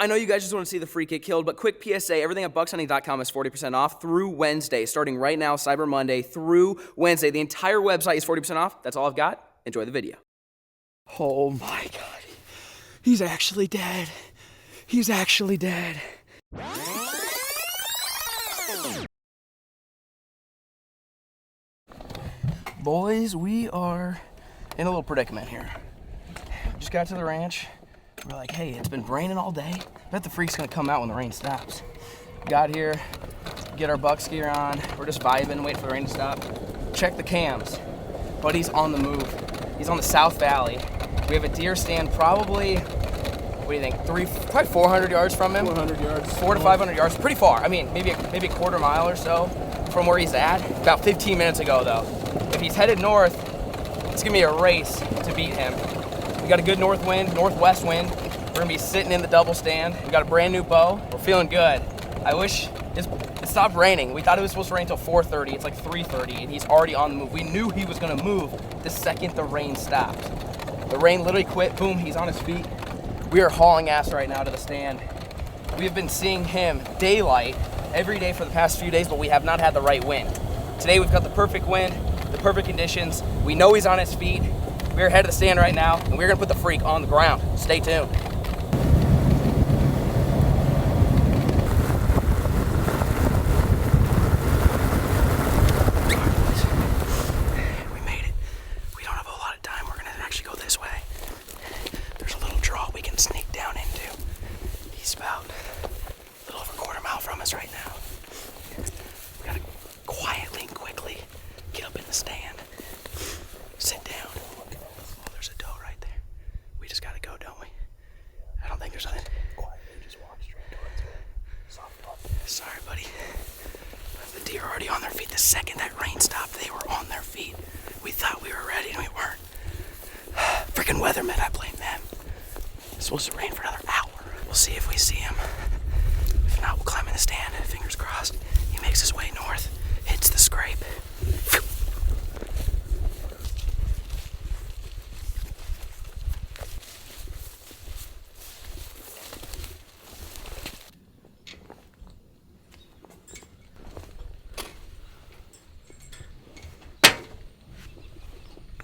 I know you guys just want to see the freak get killed, but quick PSA, everything at buckshunting.com is 40% off through Wednesday, starting right now, Cyber Monday through Wednesday. The entire website is 40% off. That's all I've got. Enjoy the video. Oh my God. He's actually dead. He's actually dead. Boys, we are in a little predicament here. Just got to the ranch. We're like, hey, it's been raining all day. I bet the freak's gonna come out when the rain stops. Got here, get our buck skier on. We're just vibing, waiting for the rain to stop. Check the cams. Buddy's on the move. He's on the South Valley. We have a deer stand probably, what do you think, probably 400 yards from him? 400 yards. 400 to 500 yards, pretty far. I mean, maybe a quarter mile or so from where he's at. About 15 minutes ago though. If he's headed north, it's gonna be a race to beat him. We got a good northwest wind. We're gonna be sitting in the double stand. We got a brand new bow. We're feeling good. I wish it stopped raining. We thought it was supposed to rain until 4:30. It's like 3:30 and he's already on the move. We knew he was gonna move the second the rain stopped. The rain literally quit, boom, he's on his feet. We are hauling ass right now to the stand. We have been seeing him daylight every day for the past few days, but we have not had the right wind. Today we've got the perfect wind, the perfect conditions. We know he's on his feet. We're headed to the stand right now, and we're gonna put the freak on the ground. Stay tuned. We made it. We don't have a lot of time. We're gonna actually go this way. There's a little draw we can sneak down into. He's about a little over a quarter mile from us right now. We gotta quietly and quickly get up in the stand. Sit down. Oh, there's a doe right there. We just gotta go, don't we? I don't think there's nothing. Quietly, just walk straight towards it. Soft up. Sorry, buddy. The deer are already on their feet. The second that rain stopped, they were on their feet. We thought we were ready, and we weren't. Freaking weathermen, I blame them. It's supposed to rain for another hour. We'll see if we see him. If not, we'll climb in the stand. Fingers crossed. He makes his way north, hits the scrape. Phew.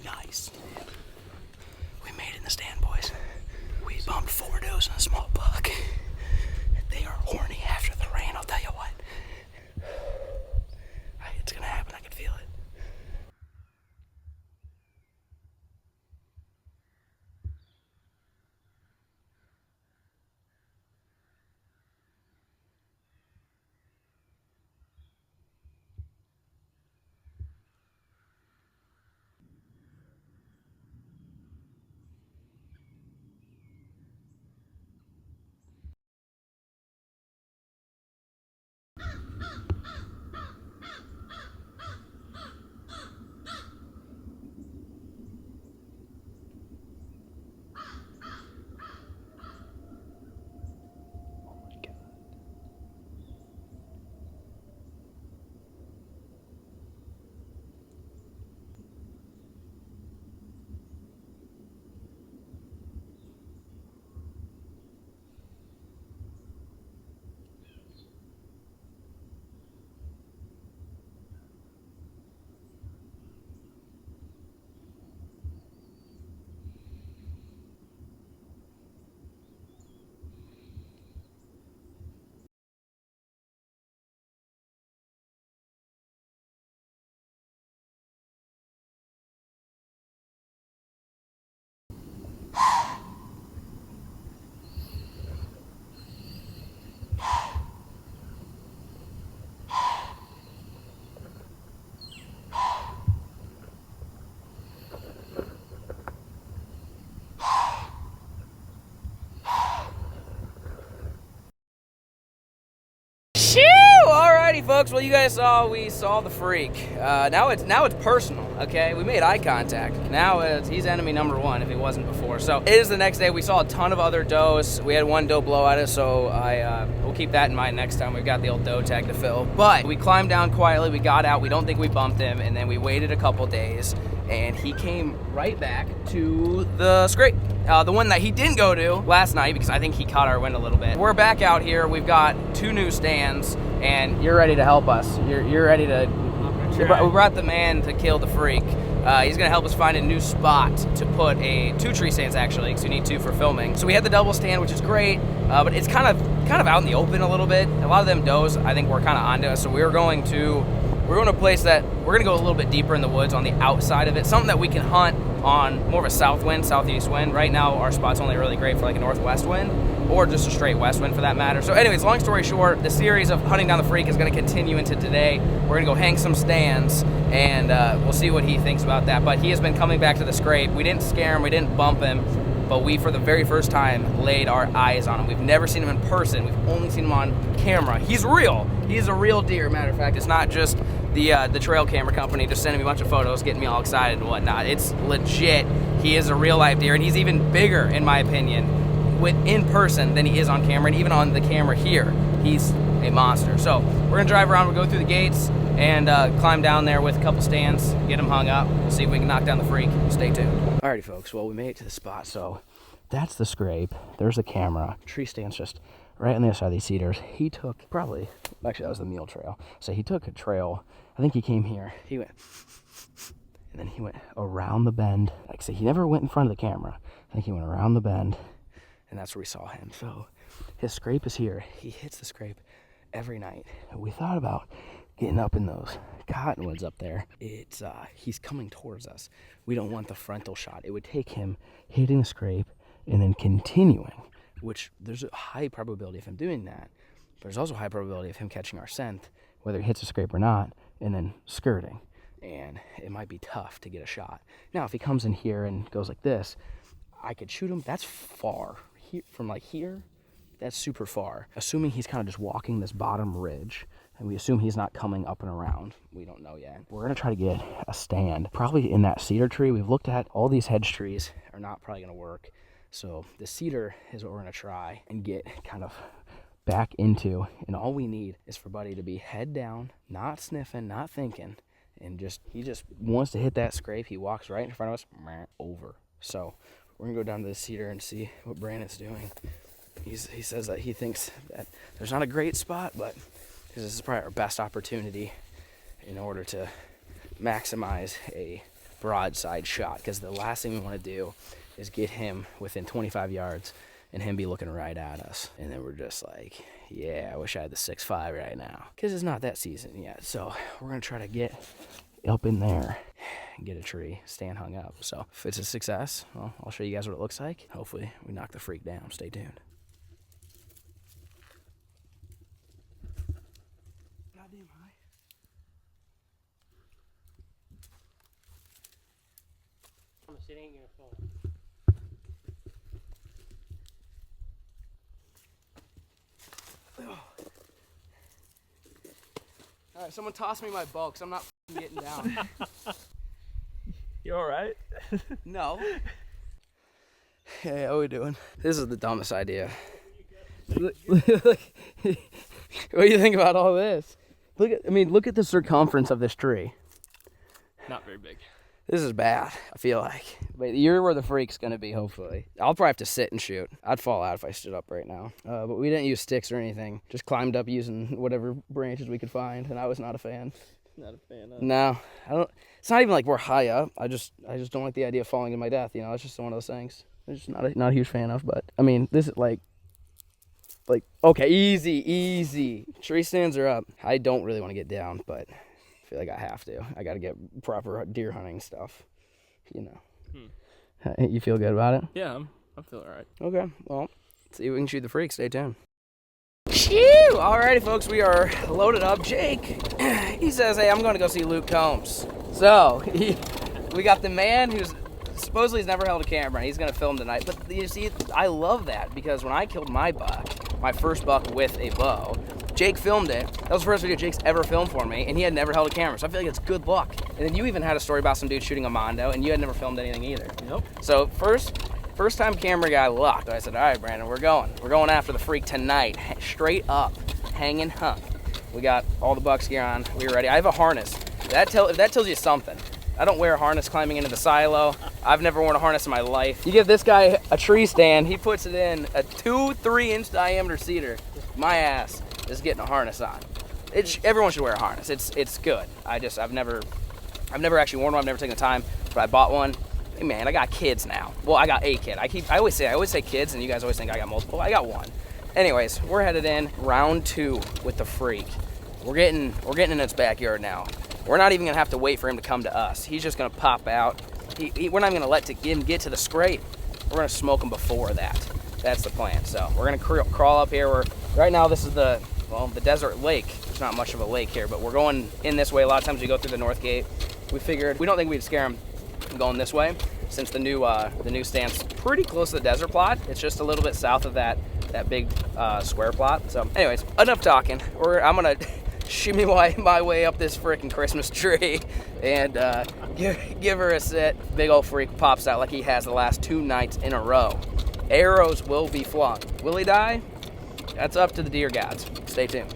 Nice. We made it in the stand, boys. We bumped 4 does and a small buck. They are horny after the rain, I'll tell you what. It's gonna happen, I can feel it. Alrighty, folks. Well, you guys we saw the freak. Now it's personal. Okay, we made eye contact. Now he's enemy number one if he wasn't before. So it is the next day. We saw a ton of other does. We had one doe blow at us, so we'll keep that in mind next time. We've got the old doe tag to fill. But we climbed down quietly. We got out. We don't think we bumped him, and then we waited a couple days, and he came right back to the scrape. The one that he didn't go to last night because I think he caught our wind a little bit. We're back out here. We've got 2 new stands, and you're ready to help us. You're ready to. We brought the man to kill the freak. He's gonna help us find a new spot to put 2 tree stands actually, because we need 2 for filming. So we had the double stand, which is great, but it's kind of out in the open a little bit. A lot of them does, I think, were kind of onto us. So we're going to a place that we're gonna go a little bit deeper in the woods on the outside of it, something that we can hunt on more of a south wind, southeast wind. Right now, our spot's only really great for like a northwest wind, or just a straight west wind for that matter. So anyways, long story short, the series of hunting down the freak is gonna continue into today. We're gonna go hang some stands, and we'll see what he thinks about that. But he has been coming back to the scrape. We didn't scare him, we didn't bump him, but we, for the very first time, laid our eyes on him. We've never seen him in person. We've only seen him on camera. He's real. He's a real deer, matter of fact. It's not just the trail camera company just sending me a bunch of photos, getting me all excited and whatnot. It's legit. He is a real live deer, and he's even bigger, in my opinion, in person than he is on camera, and even on the camera here, he's a monster. So we're gonna drive around, we'll go through the gates, and climb down there with a couple stands, get him hung up, we'll see if we can knock down the freak. Stay tuned. Alrighty folks, well, we made it to the spot. So that's the scrape, there's the camera, tree stands just right on the other side of these cedars. He took actually that was the mule trail. So he took a trail, I think he came here, he went, and then he went around the bend. Like I said, he never went in front of the camera. I think he went around the bend, and that's where we saw him. So his scrape is here. He hits the scrape every night. We thought about getting up in those cottonwoods up there. He's coming towards us. We don't want the frontal shot. It would take him hitting the scrape and then continuing, which there's a high probability of him doing that. But there's also a high probability of him catching our scent, whether he hits the scrape or not, and then skirting. And it might be tough to get a shot. Now, if he comes in here and goes like this, I could shoot him. That's far. From like here, that's super far. Assuming he's kind of just walking this bottom ridge, and we assume he's not coming up and around. We don't know yet. We're gonna try to get a stand, probably in that cedar tree. We've looked at all these hedge trees are not probably gonna work. So the cedar is what we're gonna try and get kind of back into. And all we need is for Buddy to be head down, not sniffing, not thinking, and he just wants to hit that scrape. He walks right in front of us, over. So we're gonna go down to the cedar and see what Brandon's doing. He says that he thinks that there's not a great spot, but this is probably our best opportunity in order to maximize a broadside shot, because the last thing we want to do is get him within 25 yards and him be looking right at us, and then we're just like, yeah, I wish I had the 6.5 right now, because it's not that season yet. So we're gonna try to get up in there and get a tree stand hung up. So if it's a success, well, I'll show you guys what it looks like. Hopefully we knock the freak down. Stay tuned. Goddamn high. It ain't gonna fall. All right, someone toss me my bow, because I'm not getting down. You all right? No. Hey, how we doing? This is the dumbest idea. What do you think about all this? Look at the circumference of this tree. Not very big. This is bad, I feel like. But you're where the freak's gonna be, hopefully. I'll probably have to sit and shoot. I'd fall out if I stood up right now. But we didn't use sticks or anything. Just climbed up using whatever branches we could find, and I was not a fan. Not a fan of. No, I don't. It's not even like we're high up. I just don't like the idea of falling to my death. You know, it's just one of those things. I'm just not a huge fan of. But I mean, this is like okay, easy. Tree stands are up. I don't really want to get down, but I feel like I have to. I got to get proper deer hunting stuff. You know. You feel good about it? Yeah, I feel all right. Okay, well, let's see if we can shoot the freak. Stay tuned. Phew! Alrighty, folks, we are loaded up. Jake, he says, hey, I'm going to go see Luke Combs. So, we got the man who's supposedly has never held a camera. He's going to film tonight. But you see, I love that, because when I killed my buck, my first buck with a bow, Jake filmed it. That was the first video Jake's ever filmed for me, and he had never held a camera. So I feel like it's good luck. And then you even had a story about some dude shooting a Mondo, and you had never filmed anything either. Nope. So first time camera guy lucked. I said, all right, Brandon, we're going after the freak tonight, straight up, hanging hung. We got all the bucks gear on. We were ready. I have a harness. If that tells you something. I don't wear a harness climbing into the silo. I've never worn a harness in my life. You give this guy a tree stand, he puts it in a 2-3 inch diameter cedar. My ass is getting a harness on. Everyone should wear a harness. It's good. I've never actually worn one. I've never taken the time, but I bought one. Hey man, I got kids now. Well, I got a kid. I always say kids, and you guys always think I got multiple. I got one. Anyways, we're headed in round 2 with the freak. We're getting in its backyard now. We're not even gonna have to wait for him to come to us. He's just gonna pop out. We're not even gonna let him get to the scrape. We're gonna smoke him before that. That's the plan. So we're gonna crawl up here. Right now this is the desert lake. There's not much of a lake here, but we're going in this way. A lot of times we go through the north gate. We figured we don't think we'd scare him going this way, since the new stand's pretty close to the desert plot. It's just a little bit south of that big square plot. So anyways, enough talking. I'm gonna shimmy my way up this freaking Christmas tree and give her a sit. Big old freak pops out like he has the last 2 nights in a row. Arrows will be flung. Will he die? That's up to the deer gods. Stay tuned.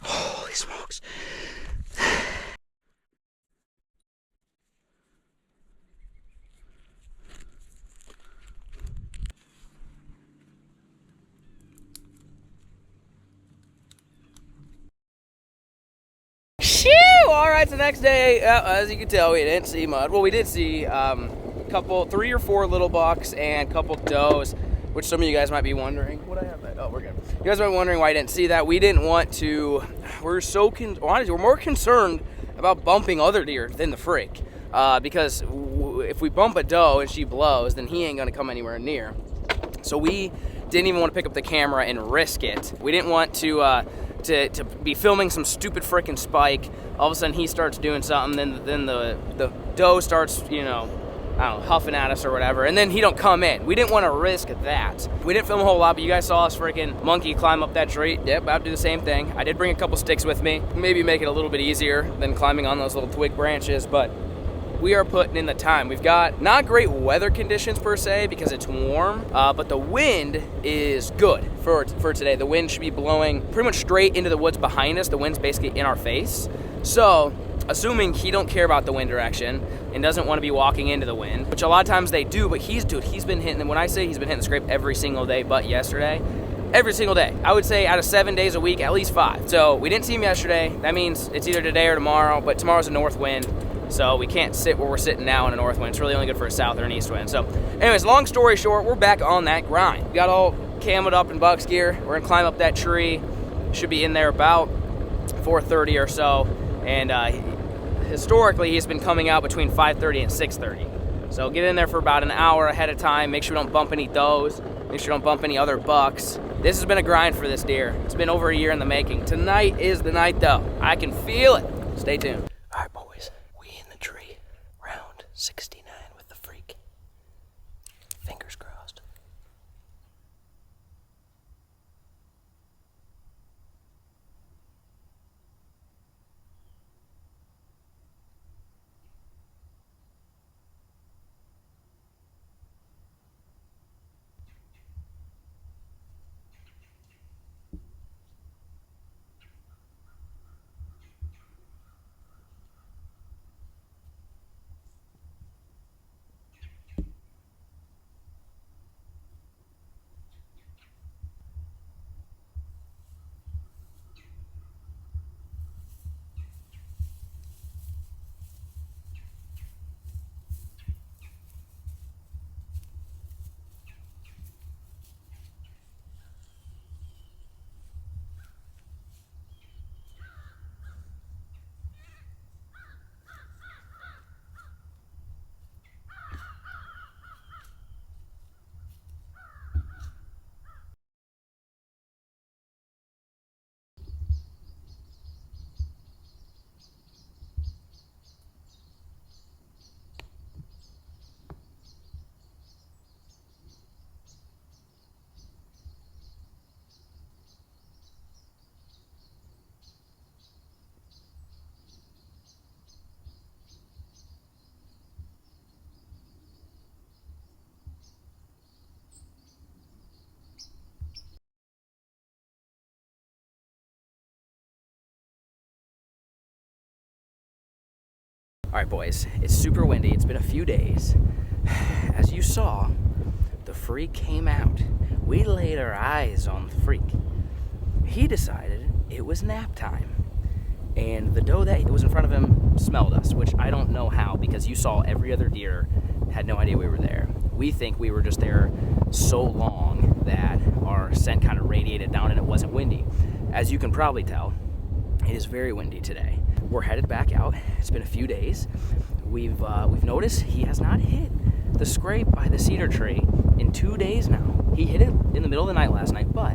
Holy smokes. Shoo! All right, so next day, as you can tell, we didn't see much. Well, we did see a couple, 3 or 4 little bucks and a couple does, which some of you guys might be wondering. Would I have that? Oh, we're good. You guys might be wondering why I didn't see that. We didn't want to. We're more concerned about bumping other deer than the freak, because if we bump a doe and she blows, then he ain't gonna come anywhere near. So we didn't even want to pick up the camera and risk it. We didn't want to be filming some stupid freaking spike. All of a sudden he starts doing something, then the doe starts, I don't know, huffing at us or whatever, and then he don't come in. We didn't want to risk that. We didn't film a whole lot, but you guys saw us freaking monkey climb up that tree. Yep, about to do the same thing. I did bring a couple sticks with me, maybe make it a little bit easier than climbing on those little twig branches, but we are putting in the time. We've got not great weather conditions per se because it's warm, but the wind is good for today. The wind should be blowing pretty much straight into the woods behind us. The wind's basically in our face. So, assuming he don't care about the wind direction and doesn't want to be walking into the wind, which a lot of times they do, but he's been hitting, and when I say he's been hitting the scrape every single day but yesterday, every single day. I would say out of 7 days a week, at least 5. So we didn't see him yesterday. That means it's either today or tomorrow, but tomorrow's a north wind. So we can't sit where we're sitting now in a north wind. It's really only good for a south or an east wind. So anyways, long story short, we're back on that grind. We got all camoed up in bucks gear. We're gonna climb up that tree. Should be in there about 4:30 or so. And historically, he's been coming out between 5:30 and 6:30. So get in there for about an hour ahead of time. Make sure we don't bump any does. Make sure we don't bump any other bucks. This has been a grind for this deer. It's been over a year in the making. Tonight is the night though. I can feel it. Stay tuned. All right, boys. We in the tree. Round 69 with the freak. Fingers crossed. All right, boys, it's super windy. It's been a few days. As you saw, the freak came out. We laid our eyes on the freak. He decided it was nap time. And the doe that was in front of him smelled us, which I don't know how, because you saw every other deer had no idea we were there. We think we were just there so long that our scent kind of radiated down and it wasn't windy. As you can probably tell, it is very windy today. We're headed back out. It's been a few days. We've noticed he has not hit the scrape by the cedar tree in 2 days now. He hit it in the middle of the night last night, but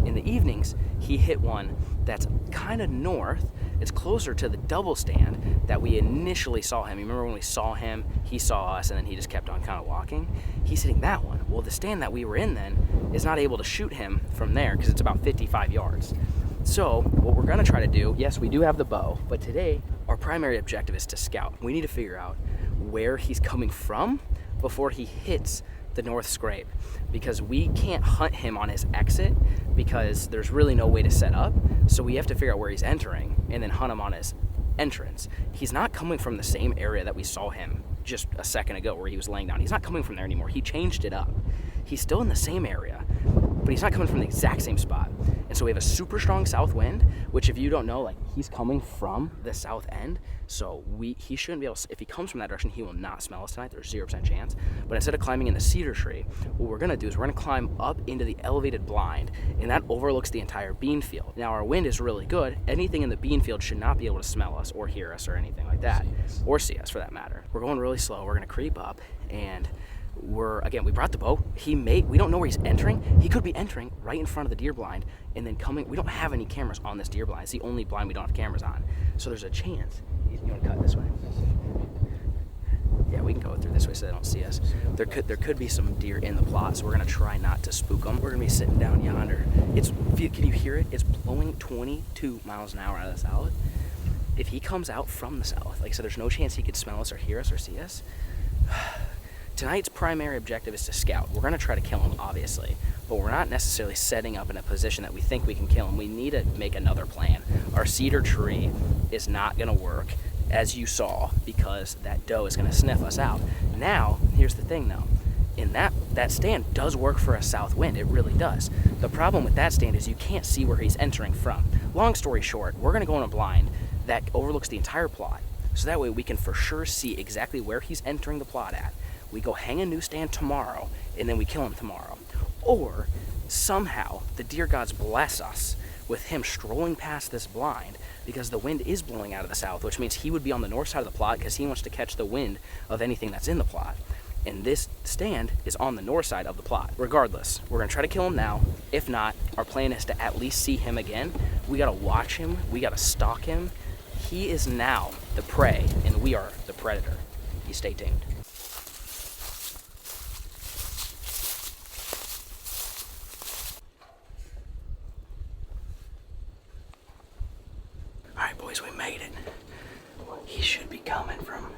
in the evenings, he hit one that's kind of north. It's closer to the double stand that we initially saw him. You remember when we saw him, he saw us, and then he just kept on kind of walking? He's hitting that one. Well, the stand that we were in then is not able to shoot him from there because it's about 55 yards. So what we're gonna try to do, yes, we do have the bow, but today our primary objective is to scout. We need to figure out where he's coming from before he hits the north scrape, because we can't hunt him on his exit because there's really no way to set up. So we have to figure out where he's entering and then hunt him on his entrance. He's not coming from the same area that we saw him just a second ago where he was laying down. He's not coming from there anymore. He changed it up. He's still in the same area, but he's not coming from the exact same spot. And so we have a super strong south wind, which if you don't know, like, he's coming from the south end. So he shouldn't be able to, if he comes from that direction, he will not smell us tonight. There's 0% chance. But instead of climbing in the cedar tree, what we're gonna do is we're gonna climb up into the elevated blind, and that overlooks the entire bean field. Now our wind is really good. Anything in the bean field should not be able to smell us or hear us or anything like that, or see us for that matter. We're going really slow. We're gonna creep up, and we brought the bow. We don't know where he's entering. He could be entering right in front of the deer blind and then coming. We don't have any cameras on this deer blind. It's the only blind we don't have cameras on. So there's a chance. You want to cut this way? Yeah, we can go through this way so they don't see us. There could be some deer in the plot, so we're gonna try not to spook them. We're gonna be sitting down yonder. Can you hear it? It's blowing 22 miles an hour out of the south. If he comes out from the south, like I said, there's no chance he could smell us or hear us or see us. Tonight's primary objective is to scout. We're gonna try to kill him, obviously, but we're not necessarily setting up in a position that we think we can kill him. We need to make another plan. Our cedar tree is not gonna work, as you saw, because that doe is gonna sniff us out. Now, here's the thing though. In that stand does work for a south wind, it really does. The problem with that stand is you can't see where he's entering from. Long story short, we're gonna go in a blind that overlooks the entire plot, so that way we can for sure see exactly where he's entering the plot at. We go hang a new stand tomorrow, and then we kill him tomorrow. Or somehow the deer gods bless us with him strolling past this blind, because the wind is blowing out of the south, which means he would be on the north side of the plot because he wants to catch the wind of anything that's in the plot. And this stand is on the north side of the plot. Regardless, we're gonna try to kill him now. If not, our plan is to at least see him again. We gotta watch him, we gotta stalk him. He is now the prey, and we are the predator. You stay tuned. Alright boys, we made it. He should be coming from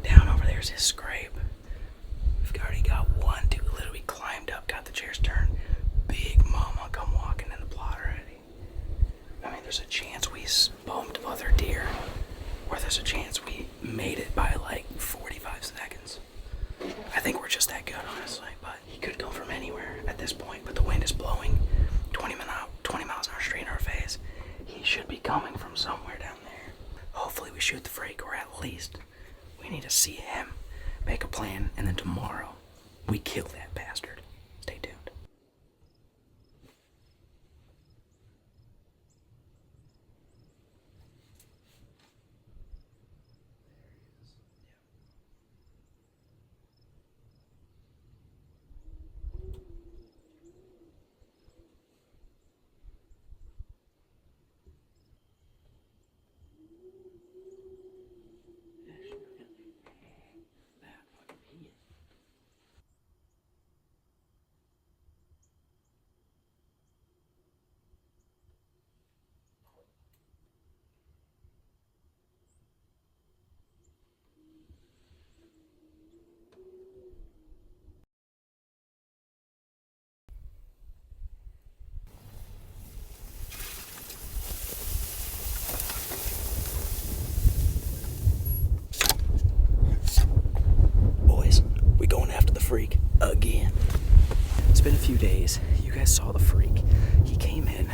down over there's his scrape. We've already got one dude literally climbed up, got the chairs turned. Big mama come walking in the plot already. I mean, there's a chance we bumped other deer, or there's a chance we made it by like 45 seconds. I think we're just that good, honestly, but he could come from anywhere at this point, but the wind is blowing 20 miles an hour straight in our face. He should be coming from somewhere down there. Hopefully we shoot the freak, or at least we need to see him, make a plan, and then tomorrow we kill that bastard. Stay tuned. been a few days. You guys saw the freak. He came in.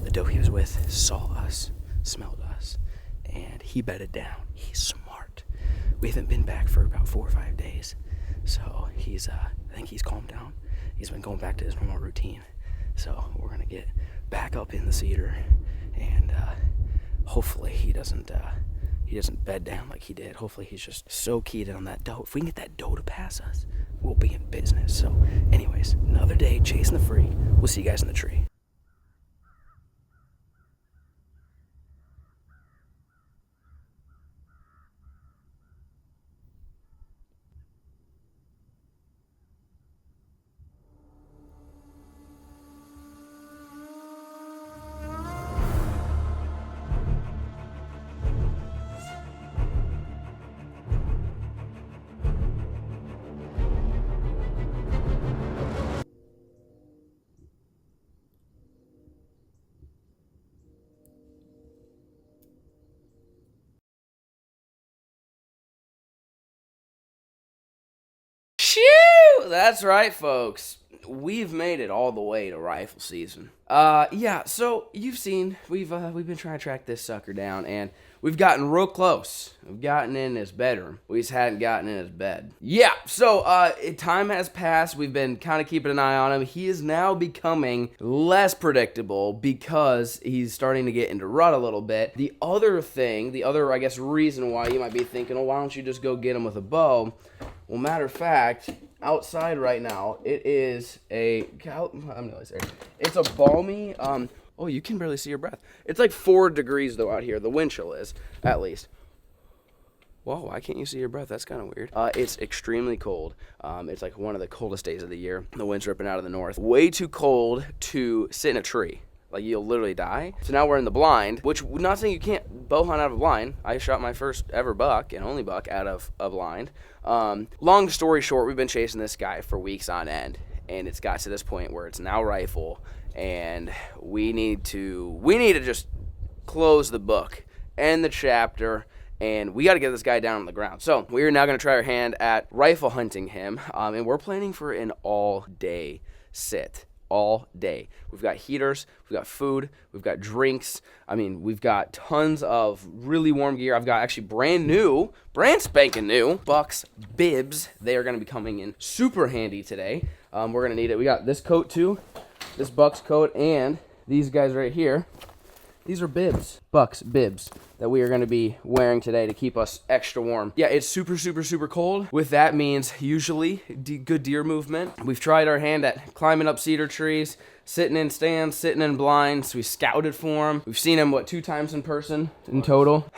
The doe he was with saw us, smelled us, and he bedded down. He's smart. We haven't been back for about 4 or 5 days. So he's, I think he's calmed down. He's been going back to his normal routine. So we're gonna get back up in the cedar, and hopefully he doesn't bed down like he did. Hopefully he's just so keyed in on that doe. If we can get that doe to pass us, we'll be in business. So anyways, another day chasing the freak. We'll see you guys in the tree. Shoo! That's right, folks. We've made it all the way to rifle season. Yeah, so you've seen, we've been trying to track this sucker down, and we've gotten real close. We've gotten in his bedroom. We just hadn't gotten in his bed. Yeah, so time has passed. We've been kind of keeping an eye on him. He is now becoming less predictable because he's starting to get into rut a little bit. The other thing, I guess, reason why you might be thinking, oh, why don't you just go get him with a bow? Well, matter of fact, outside right now, it is it's a balmy, oh, you can barely see your breath. It's like 4 degrees, though, out here. The wind chill is, at least. Whoa, why can't you see your breath? That's kind of weird. It's extremely cold. It's like one of the coldest days of the year. The wind's ripping out of the north. Way too cold to sit in a tree. Like, you'll literally die. So now we're in the blind, which, not saying you can't bow hunt out of a blind. I shot my first ever buck, and only buck, out of a blind. Long story short, we've been chasing this guy for weeks on end, and it's got to this point where it's now rifle, and we need to just close the book, end the chapter, and we got to get this guy down on the ground. So we're now going to try our hand at rifle hunting him, and we're planning for an all-day sit. All day. We've got heaters, we've got food, we've got drinks. I mean, we've got tons of really warm gear. I've got actually brand spanking new Bucks bibs. They are going to be coming in super handy today. We're going to need it. We got this coat too, this Bucks coat, and these guys right here. These are bibs, Bucks bibs, that we are going to be wearing today to keep us extra warm. Yeah, it's super, super, super cold. With that means usually good deer movement. We've tried our hand at climbing up cedar trees, sitting in stands, sitting in blinds. We scouted for them. We've seen them, 2 times in person in total.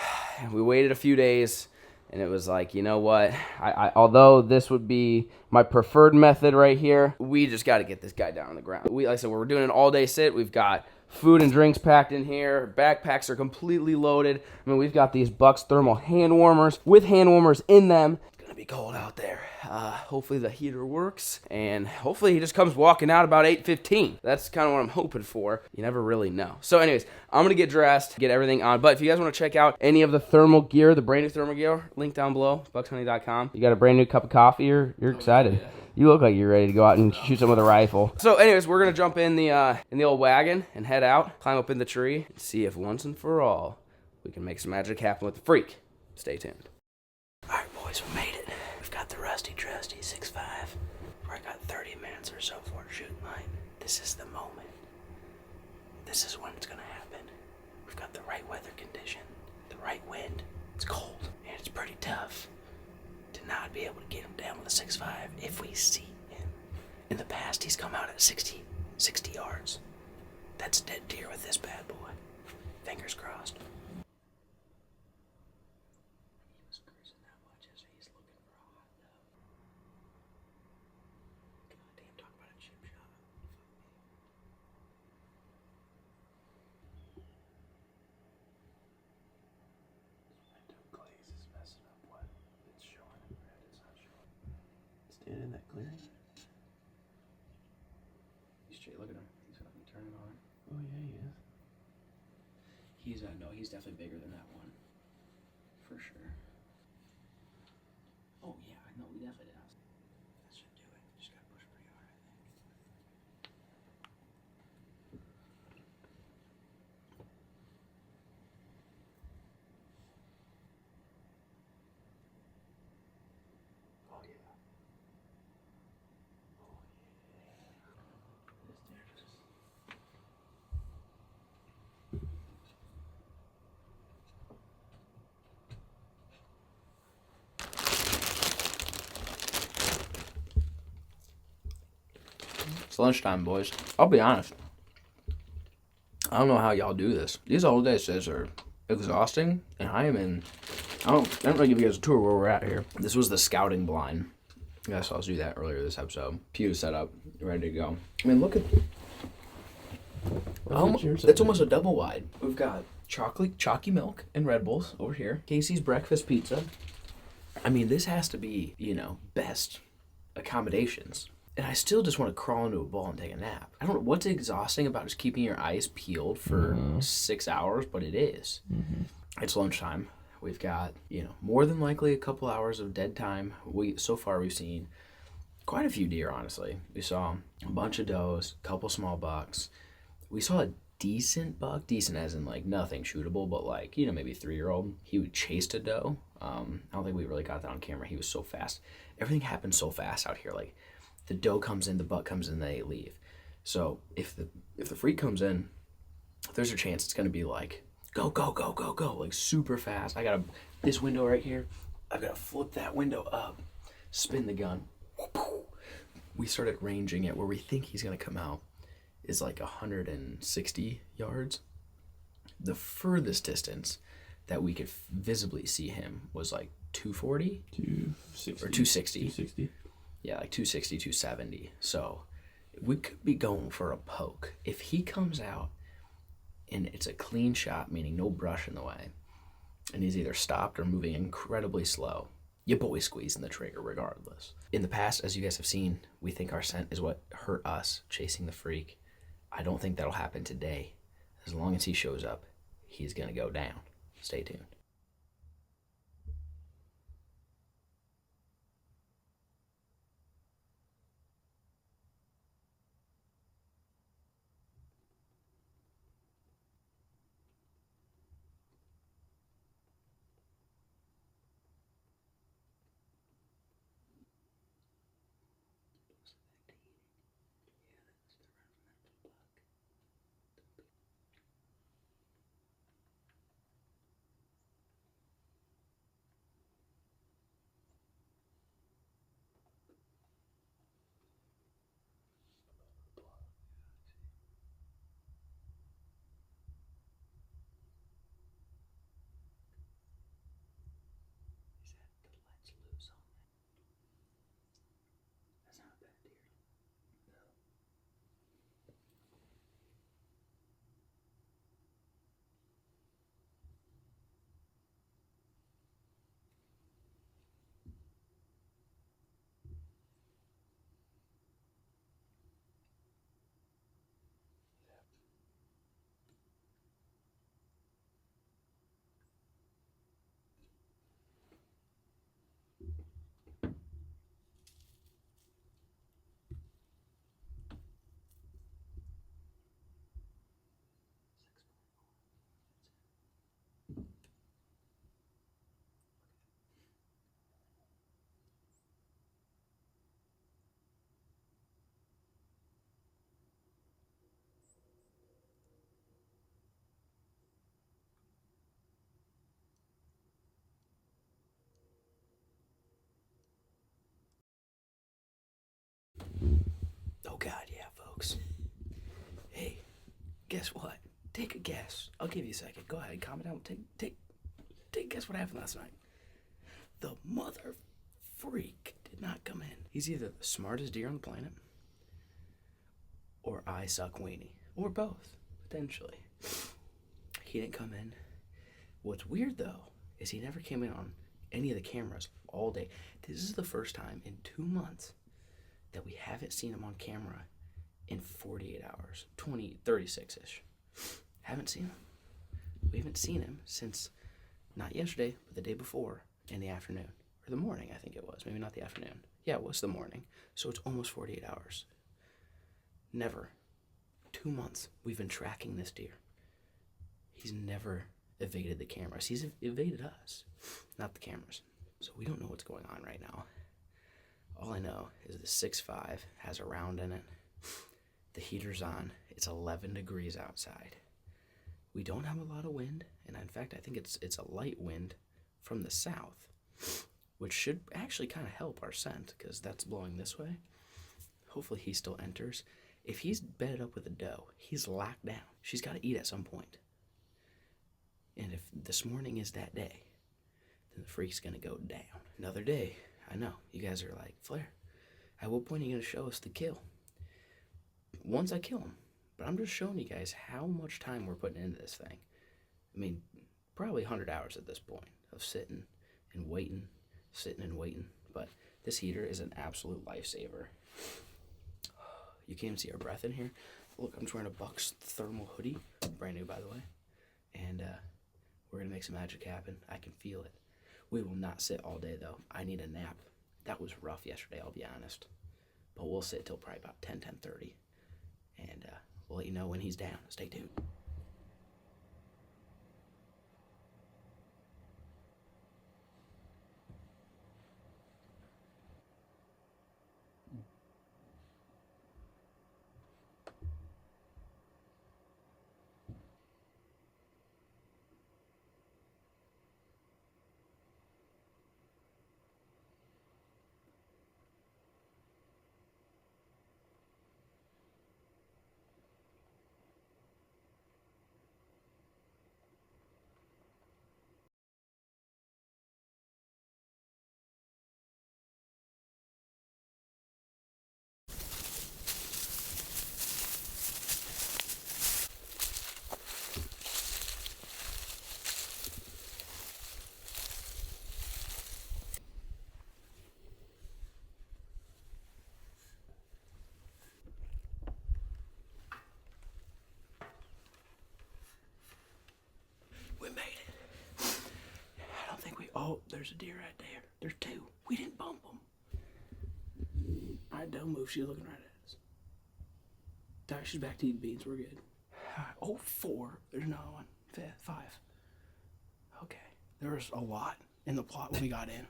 We waited a few days, and it was like, you know what? Although this would be my preferred method right here, we just got to get this guy down on the ground. Like I said, we're doing an all-day sit. We've got food and drinks packed in here. Backpacks are completely loaded. I mean, we've got these Bucks thermal hand warmers with hand warmers in them. It's gonna be cold out there. Hopefully the heater works, and hopefully he just comes walking out about 8:15. That's kind of what I'm hoping for. You never really know. So anyways, I'm gonna get dressed, get everything on. But if you guys want to check out any of the thermal gear, the brand new thermal gear, link down below, buckshunting.com. You got a brand new cup of coffee, you're excited. Yeah. You look like you're ready to go out and shoot some with a rifle. So anyways, we're gonna jump in the old wagon and head out, climb up in the tree, and see if once and for all we can make some magic happen with the freak. Stay tuned. All right, boys, we made it. We've got the rusty trusty 6.5. I got 30 minutes or so for shooting line. This is the moment. This is when it's gonna happen. We've got the right weather condition, the right wind. It's cold and it's pretty tough to not be able to get him down with a 6.5 if we see him. In the past, he's come out at 60 yards. That's dead deer with this bad boy. Fingers crossed. He was cruising that much as he's looking for a hot dog. Goddamn, talk about a chip shot. Glaze is messing up what it's showing in red. It's not showing. Stand in that clearing. He's straight. Look at him. He's fucking turning on. Oh yeah, he is. He's no, he's definitely bigger than that one, for sure. Oh yeah, no, we definitely did. That should do it. Just gotta push pretty hard, I think. It's lunchtime, boys. I'll be honest. I don't know how y'all do this. These all day days are exhausting, and I am I don't really give you guys a tour where we're at here. This was the scouting blind. I guess I'll do that earlier this episode. Pew set up, ready to go. I mean, look at. It's almost a double wide. We've got chalky milk and Red Bulls over here. Casey's breakfast pizza. I mean, this has to be, best accommodations. And I still just want to crawl into a ball and take a nap. I don't know what's exhausting about just keeping your eyes peeled for 6 hours, but it is. Mm-hmm. It's lunchtime. We've got, more than likely a couple hours of dead time. So far we've seen quite a few deer, honestly. We saw a bunch of does, a couple small bucks. We saw a decent buck, decent as in like nothing shootable, but like, maybe 3-year-old. He chased a doe. I don't think we really got that on camera. He was so fast. Everything happened so fast out here. Like the doe comes in, the buck comes in, they leave. So if the freak comes in, there's a chance it's gonna be like go, like super fast. I got this window right here. I've got to flip that window up, spin the gun. We started ranging it where we think he's gonna come out is like 160 yards. The furthest distance that we could visibly see him was like 240? 260. Or 260. 260. Yeah, like 260, 270. So we could be going for a poke. If he comes out and it's a clean shot, meaning no brush in the way, and he's either stopped or moving incredibly slow, your boy's squeezing the trigger regardless. In the past, as you guys have seen, we think our scent is what hurt us chasing the freak. I don't think that'll happen today. As long as he shows up, he's going to go down. Stay tuned. Oh God, yeah, folks. Hey, guess what? Take a guess. I'll give you a second. Go ahead, comment down. Take a guess what happened last night. The mother freak did not come in. He's either the smartest deer on the planet, or I suck weenie, or both potentially. He didn't come in. What's weird though is he never came in on any of the cameras all day. This is the first time in 2 months that we haven't seen him on camera in 48 hours, 36-ish. Haven't seen him. We haven't seen him since, not yesterday, but the day before in the afternoon. Or the morning, I think it was. Maybe not the afternoon. Yeah, it was the morning. So it's almost 48 hours. Never. 2 months we've been tracking this deer. He's never evaded the cameras. He's evaded us, not the cameras. So we don't know what's going on right now. All I know is the 6.5 has a round in it. The heater's on. It's 11 degrees outside. We don't have a lot of wind, and in fact, I think it's a light wind from the south, which should actually kind of help our scent because that's blowing this way. Hopefully he still enters. If he's bedded up with a doe, he's locked down. She's got to eat at some point. And if this morning is that day, then the freak's going to go down. Another day, I know, you guys are like, Flair, at what point are you going to show us the kill? Once I kill him. But I'm just showing you guys how much time we're putting into this thing. I mean, probably 100 hours at this point of sitting and waiting, But this heater is an absolute lifesaver. You can't even see our breath in here. Look, I'm just wearing a Bucks thermal hoodie, brand new by the way. And we're gonna make some magic happen. I can feel it. We will not sit all day though. I need a nap. That was rough yesterday, I'll be honest. But we'll sit till probably about 10:30. And we'll let you know when he's down. Stay tuned. We made it. I don't think we... Oh, there's a deer right there. There's two. We didn't bump them. Alright, don't move. She's looking right at us. Alright, she's back to eating beans. We're good. Oh, 4. There's another one. 5. Okay. There was a lot in the plot when we got in.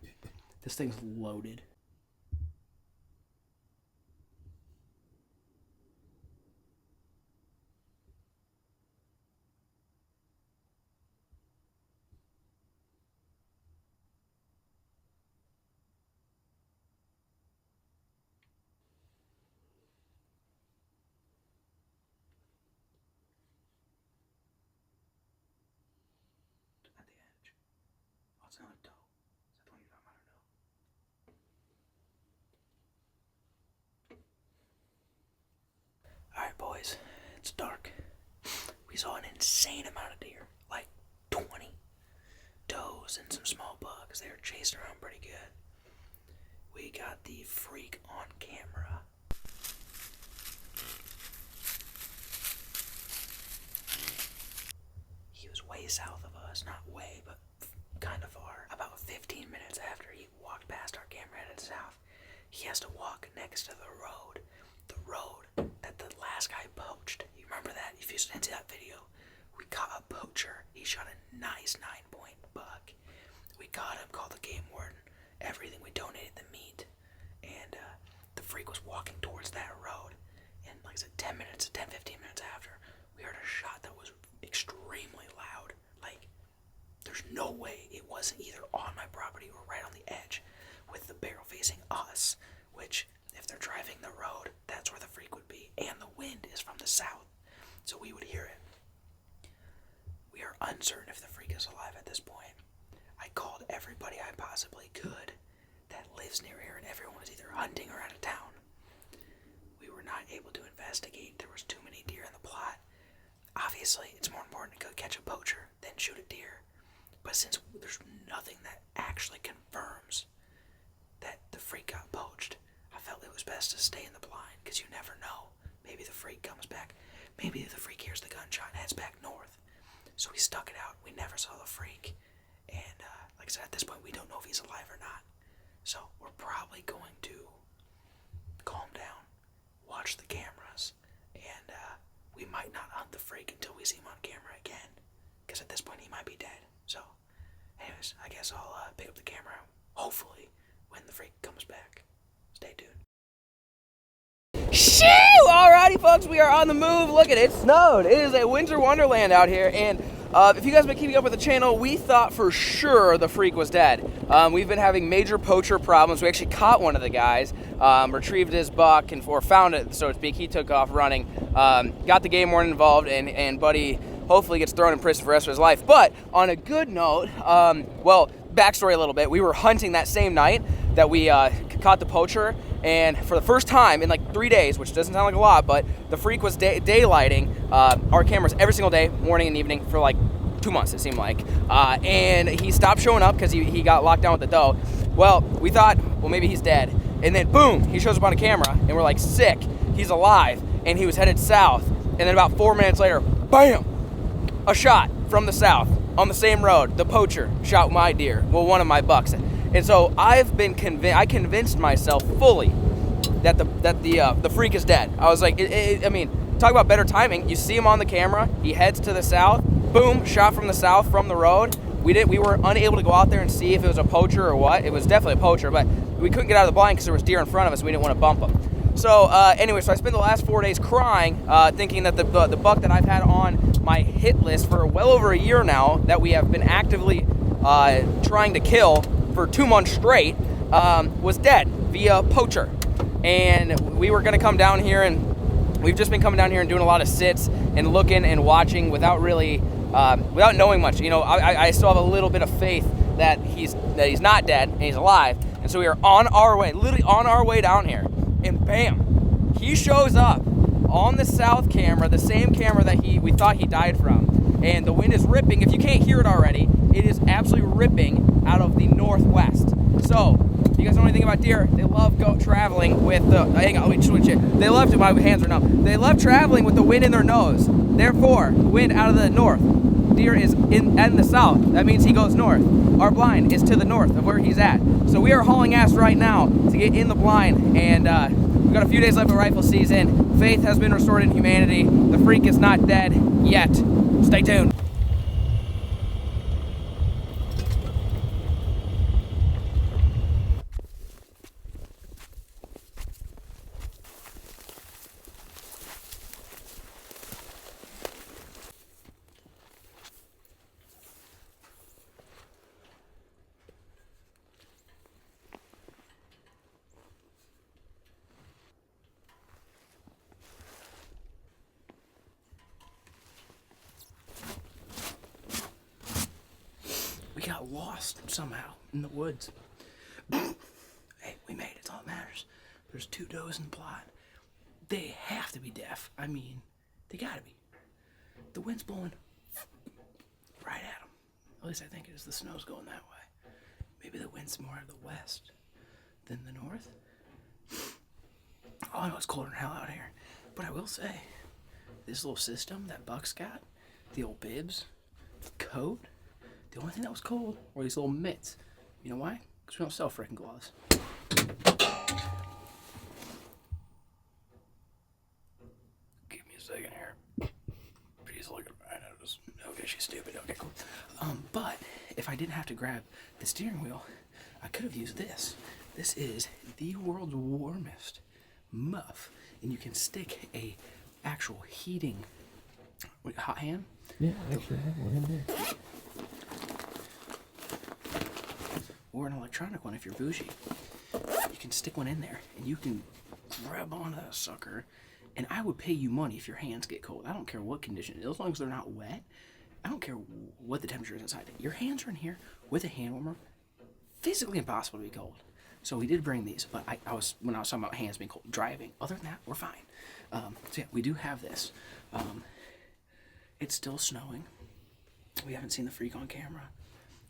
This thing's loaded. At the edge. Oh, it's another doe. Is that the one you're talking about or no? Alright, boys. It's dark. We saw an insane amount of deer. Like 20 does and some small bucks. They were chasing around pretty good. We got the freak on camera. He was way south of us. Not way, but kind of far. About 15 minutes after he walked past our camera headed south, he has to walk next to the road. The road that the last guy poached. You remember that? If you didn't see that video, we caught a poacher. He shot a nice 9-point buck. We got him, called the game warden, everything. We donated the meat. And the freak was walking towards that road. And like I said, 10, 15 minutes after, we heard a shot that was extremely loud. Like, there's no way it wasn't either on my property or right on the edge with the barrel facing us, which, if they're driving the road, that's where the freak would be. And the wind is from the south, so we would hear it. We are uncertain if the freak is alive at this point. I called everybody I possibly could that lives near here, and everyone was either hunting or out of town. We were not able to investigate. There was too many deer in the plot. Obviously, it's more important to go catch a poacher than shoot a deer. But since there's nothing that actually confirms that the freak got poached, I felt it was best to stay in the blind, because you never know. Maybe the freak comes back. Maybe the freak hears the gunshot and heads back north. So we stuck it out. We never saw the freak. And like I said, at this point, we don't know if he's alive or not. So we're probably going to calm down, watch the cameras, and we might not hunt the freak until we see him on camera again, because at this point he might be dead. So anyways, I guess I'll pick up the camera, hopefully, when the freak comes back. Stay tuned. Shoo! Alrighty, folks, we are on the move. Look at it. It snowed. It is a winter wonderland out here, and if you guys have been keeping up with the channel, we thought for sure the freak was dead. We've been having major poacher problems. We actually caught one of the guys, retrieved his buck, or found it, so to speak. He took off running, got the game warden involved, and Buddy hopefully gets thrown in prison for the rest of his life. But on a good note, well, backstory a little bit. We were hunting that same night that we caught the poacher, and for the first time in like 3 days, which doesn't sound like a lot, but the freak was daylighting our cameras every single day, morning and evening, for like 2 months, it seemed like. And he stopped showing up because he got locked down with the doe. Well, we thought, well, maybe he's dead. And then boom, he shows up on a camera, and we're like, sick, he's alive. And he was headed south. And then about 4 minutes later, bam, a shot from the south on the same road. The poacher shot my deer, well, one of my bucks. And so I've been I convinced myself fully that the freak is dead. I was like, I mean, talk about better timing. You see him on the camera, he heads to the south, boom, shot from the south from the road. We were unable to go out there and see if it was a poacher or what. It was definitely a poacher, but we couldn't get out of the blind because there was deer in front of us. We didn't want to bump them. So anyway, so I spent the last 4 days crying, thinking that the buck that I've had on my hit list for well over a year now, that we have been actively trying to kill for 2 months straight, was dead via poacher. And we were going to come down here, and we've just been coming down here and doing a lot of sits and looking and watching without really, without knowing much. You know, I still have a little bit of faith that he's not dead and he's alive. And so we are on our way, literally on our way down here, and bam, he shows up on the south camera, the same camera that we thought he died from. And the wind is ripping. If you can't hear it already, it is absolutely ripping out of the northwest. So, if you guys know anything about deer, they love traveling with the, hang on, let me switch it. They love to, my hands are numb. They love traveling with the wind in their nose. Therefore, wind out of the north. Deer is in the south. That means he goes north. Our blind is to the north of where he's at. So we are hauling ass right now to get in the blind, and we've got a few days left of rifle season. Faith has been restored in humanity. The freak is not dead yet. Stay tuned. We got lost somehow in the woods. Hey, we made it. It's all that matters. There's 2 does in the plot. They have to be deaf. I mean, they gotta be. The wind's blowing right at them. At least I think it is. The snow's going that way. Maybe the wind's more out of the west than the north. All I know it's colder than hell out here. But I will say, this little system that Buck's got, the old bibs, the coat, the only thing that was cold were these little mitts. You know why? Because we don't sell freaking gloves. Give me a second here. She's looking right at us. Okay, she's stupid. Okay, cool. But if I didn't have to grab the steering wheel, I could have used this. This is the world's warmest muff, and you can stick a actual heating hot hand. Yeah, I actually have one in there. Or an electronic one if you're bougie. You can stick one in there and you can grab onto that sucker, and I would pay you money if your hands get cold. I don't care what condition it is, as long as they're not wet. I don't care what the temperature is inside. Your hands are in here with a hand warmer. Physically impossible to be cold. So we did bring these, but when I was talking about hands being cold, driving. Other than that, we're fine. So yeah, we do have this. It's still snowing. We haven't seen the freak on camera.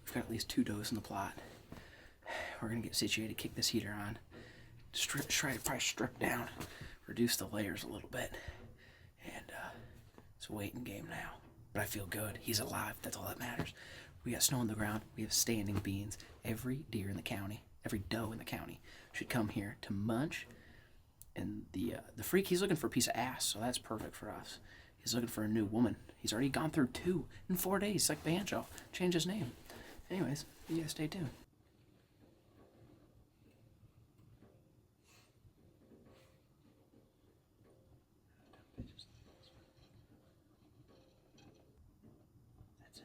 We've got at least 2 does in the plot. We're gonna get situated, kick this heater on, try to probably strip down, reduce the layers a little bit, and it's a waiting game now. But I feel good. He's alive. That's all that matters. We got snow on the ground. We have standing beans. Every deer in the county, every doe in the county should come here to munch. And the freak, he's looking for a piece of ass, so that's perfect for us. He's looking for a new woman. He's already gone through 2 in 4 days. It's like Banjo. Change his name. Anyways, you gotta stay tuned. That's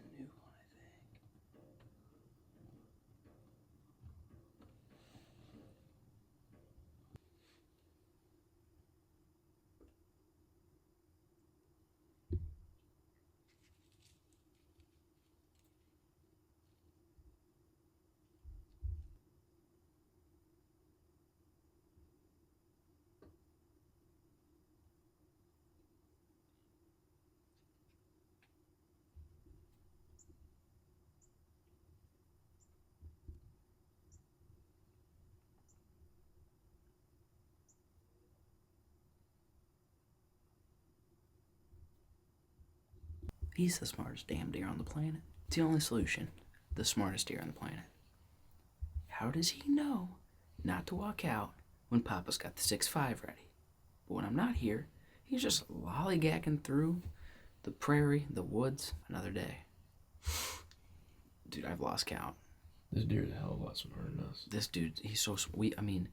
He's the smartest damn deer on the planet. It's the only solution. The smartest deer on the planet. How does he know not to walk out when Papa's got the 6.5 ready? But when I'm not here, he's just lollygagging through the prairie, the woods, another day. Dude, I've lost count. This deer is a hell of a lot smarter than us. This dude, he's so sweet. I mean,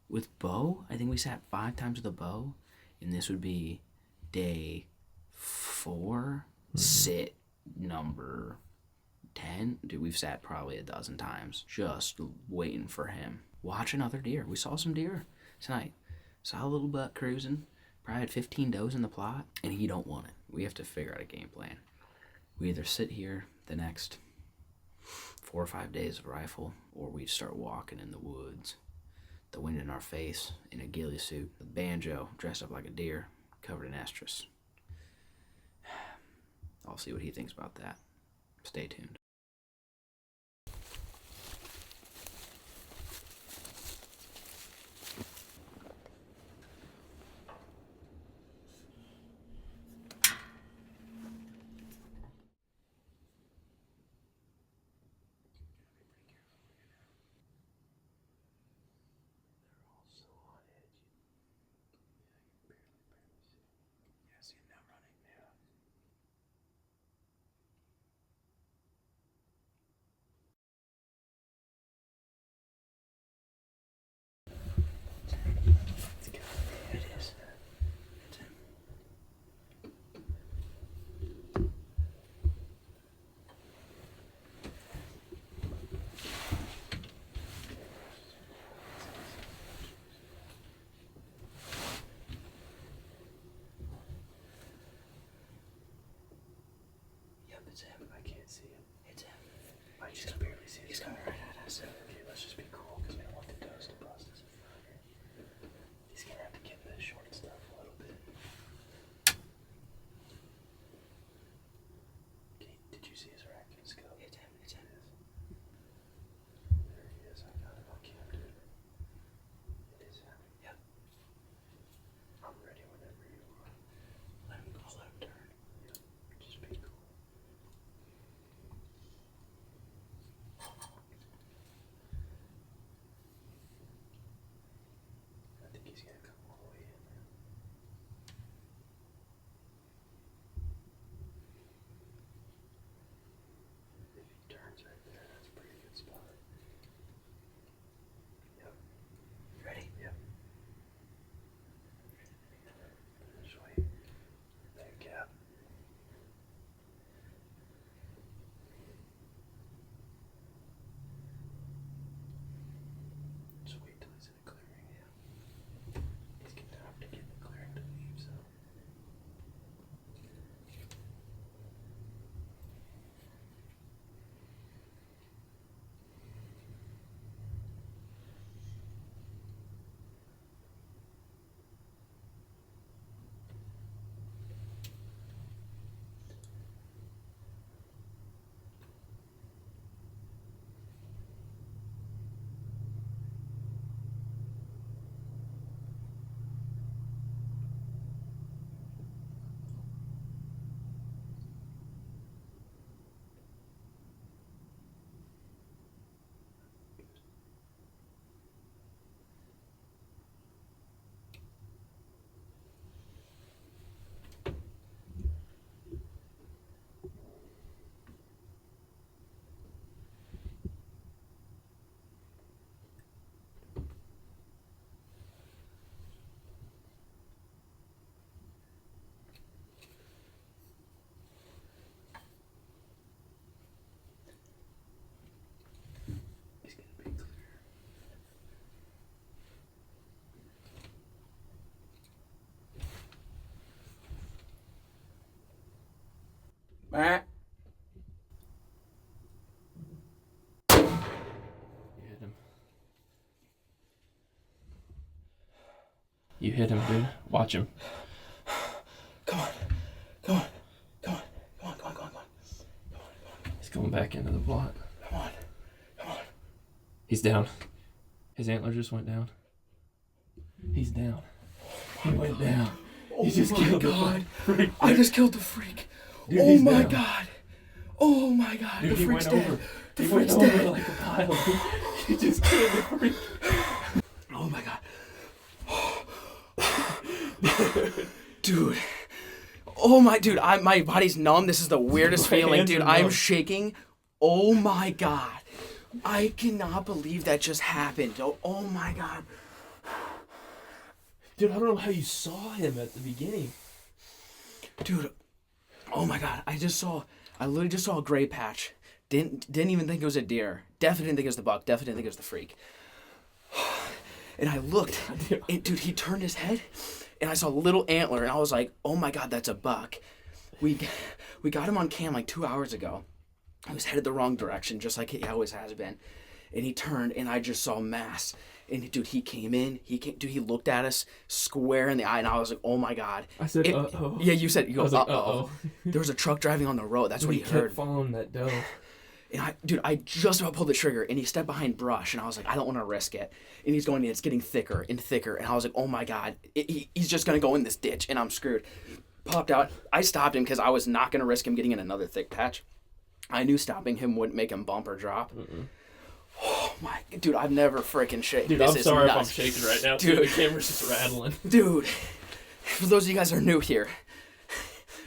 with bow, I think we sat 5 times with the bow, and this would be day 4, sit number 10. Dude, we've sat probably a dozen times just waiting for him. Watch another deer. We saw some deer tonight. Saw a little buck cruising. Probably had 15 does in the plot, and he don't want it. We have to figure out a game plan. We either sit here the next 4 or 5 days of rifle, or we start walking in the woods, the wind in our face, in a ghillie suit, the banjo, dressed up like a deer, covered in estrus. I'll see what he thinks about that. Stay tuned. It's him. I can't see him. It's him. I just barely see him. He's coming right at us. Okay, let's just be cool because we don't want the does to bust us. He's gonna have to get in the short stuff a little bit. Okay, did you see his rack and scope? It's him. It's him. There he is. I got him on cam, dude. It is him. Yep. I'm ready whenever you are. Let him turn. Yep. Just be cool. He's gonna come all the way in, man. If he turns right there, that's a pretty good spot. Yep. Ready? Yep. Just wait. Big gap. Just wait till he's in a clearing. Yeah. He's gonna have to get the clearing to leave, so. He's gonna be clear. Matt. You hit him. You hit him, dude. Watch him. Come on. Come on. Come on. Come on. Come on. Come on. Come on. He's going back into the plot. Come on. Come on. He's down. His antler just went down. He's down. He went down. Oh He just my killed God. the freak. I just killed the freak. Dude, Oh he's my down. god. Oh my god. Dude, The he freak's went dead. over. The He went freak's over dead. like a pile. He just killed the freak. Oh my god. Dude. Oh my dude, my body's numb. This is the weirdest My feeling, hands dude. are I'm numb. shaking. Oh my god. I cannot believe that just happened. Oh my god. Dude, I don't know how you saw him at the beginning. Dude. Oh my god. I literally just saw a gray patch. Didn't even think it was a deer. Definitely didn't think it was the buck. Definitely didn't think it was the freak. And I looked, and dude, he turned his head, and I saw a little antler, and I was like, oh my god, that's a buck. We got him on cam like 2 hours ago. He was headed the wrong direction, just like he always has been. And he turned, and I just saw mass. And dude, he came in. He looked at us square in the eye, and I was like, "Oh my god!" I said, "Uh-oh." Yeah, you said, "You go, I was like, uh-oh." There was a truck driving on the road. That's what he kept heard. following that doe. And I just about pulled the trigger, and he stepped behind brush, and I was like, I don't want to risk it. And he's going, it's getting thicker and thicker, and I was like, oh my god, he's just gonna go in this ditch, and I'm screwed. Popped out. I stopped him because I was not gonna risk him getting in another thick patch. I knew stopping him wouldn't make him bump or drop. Oh my, dude, I've never freaking shaken. Dude, This I'm is sorry nuts. if I'm shaking right now. Dude. Dude, the camera's just rattling. Dude, for those of you guys that are new here,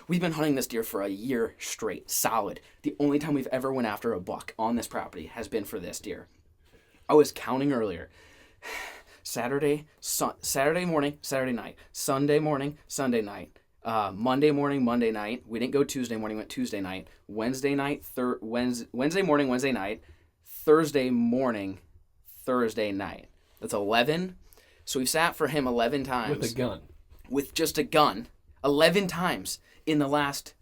we've been hunting this deer for a year straight, solid. The only time we've ever went after a buck on this property has been for this deer. I was counting earlier. Saturday morning, Saturday night. Sunday morning, Sunday night. Monday morning, Monday night. We didn't go Tuesday morning, went Tuesday night. Wednesday night, Wednesday morning, Wednesday night. Thursday morning, Thursday night. That's 11. So we've sat for him 11 times. With a gun. With just a gun. 11 times in the last